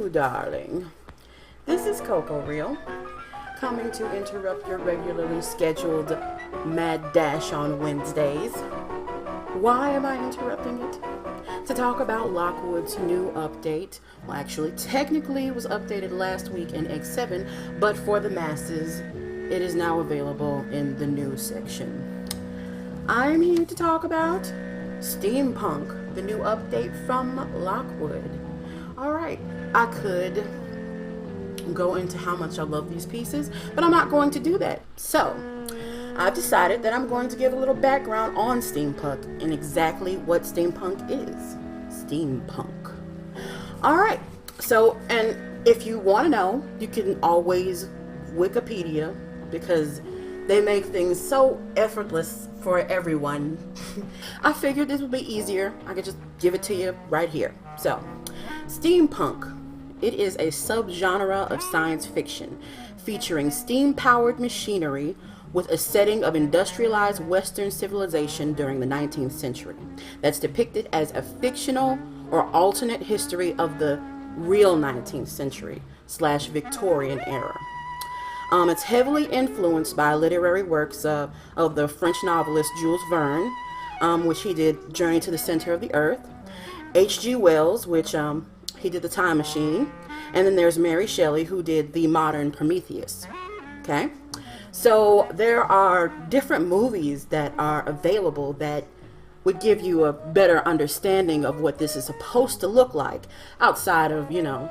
Hello, darling. This is Coco Real, coming to interrupt your regularly scheduled mad dash on Wednesdays. Why am I interrupting it? To talk about Lockwood's new update. Well, actually, technically it was updated last week in X7, but for the masses, it is now available in the news section. I'm here to talk about Steampunk, the new update from Lockwood. Alright, I could go into how much I love these pieces, but I'm not going to do that. So, I've decided that I'm going to give a little background on Steampunk and exactly what Steampunk is. Steampunk. Alright, so, and if you want to know, you can always Wikipedia, because they make things so effortless for everyone. I figured this would be easier. I could just give it to you right here. So, Steampunk. It is a subgenre of science fiction featuring steam-powered machinery with a setting of industrialized Western civilization during the 19th century that's depicted as a fictional or alternate history of the real 19th century / Victorian era. It's heavily influenced by literary works of the French novelist Jules Verne, which he did Journey to the Center of the Earth, H.G. Wells, which he did The Time Machine, and then there's Mary Shelley, who did the modern Prometheus. Okay, so there are different movies that are available that would give you a better understanding of what this is supposed to look like outside of, you know,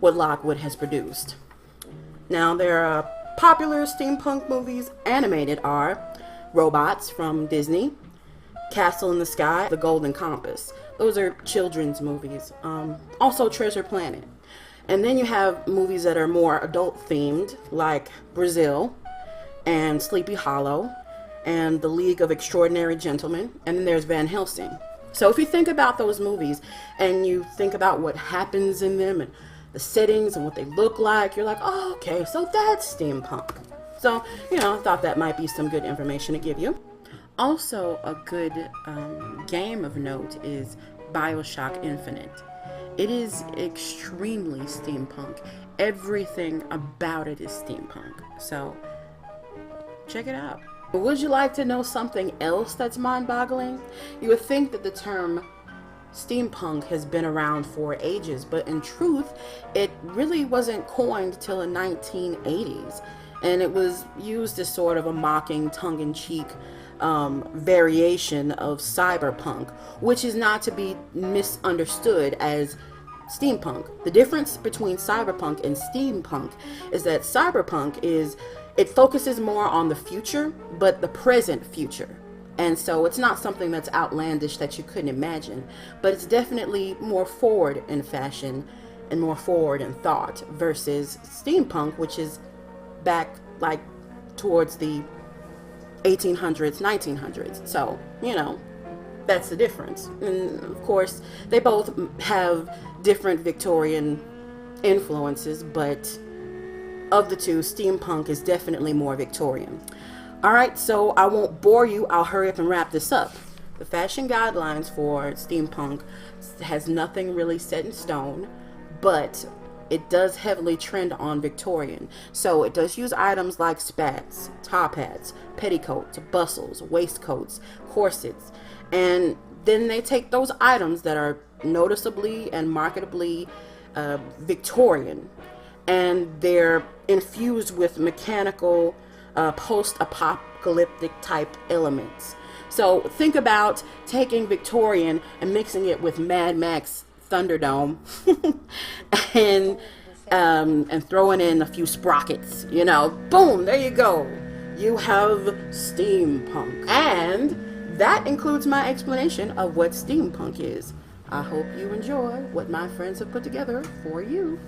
what Lockwood has produced. Now, there are popular steampunk movies animated are Robots from Disney, Castle in the Sky, The Golden Compass. Those are children's movies. Also Treasure Planet. And then you have movies that are more adult themed, like Brazil and Sleepy Hollow and The League of Extraordinary Gentlemen. And then there's Van Helsing. So if you think about those movies and you think about what happens in them and the settings and what they look like, you're like, oh, okay, so that's steampunk. So, you know, I thought that might be some good information to give you. Also, a good game of note is BioShock Infinite. It is extremely steampunk. Everything about it is steampunk. So, check it out. Would you like to know something else that's mind-boggling? You would think that the term steampunk has been around for ages, but in truth, it really wasn't coined till the 1980s. And it was used as sort of a mocking, tongue-in-cheek variation of cyberpunk, which is not to be misunderstood as steampunk. The difference between cyberpunk and steampunk is that cyberpunk it focuses more on the future, but the present future. And so it's not something that's outlandish that you couldn't imagine, but it's definitely more forward in fashion and more forward in thought versus steampunk, which is back like towards the 1800s, 1900s. So, you know, that's the difference. And of course, they both have different Victorian influences, but of the two, steampunk is definitely more Victorian. Alright, so I won't bore you. I'll hurry up and wrap this up. The fashion guidelines for steampunk has nothing really set in stone, but it does heavily trend on Victorian. So it does use items like spats, top hats, petticoats, bustles, waistcoats, corsets, and then they take those items that are noticeably and marketably Victorian, and they're infused with mechanical post-apocalyptic type elements. So think about taking Victorian and mixing it with Mad Max Thunderdome and throwing in a few sprockets, you know, boom, there you go. You have steampunk. And that includes my explanation of what steampunk is. I hope you enjoy what my friends have put together for you.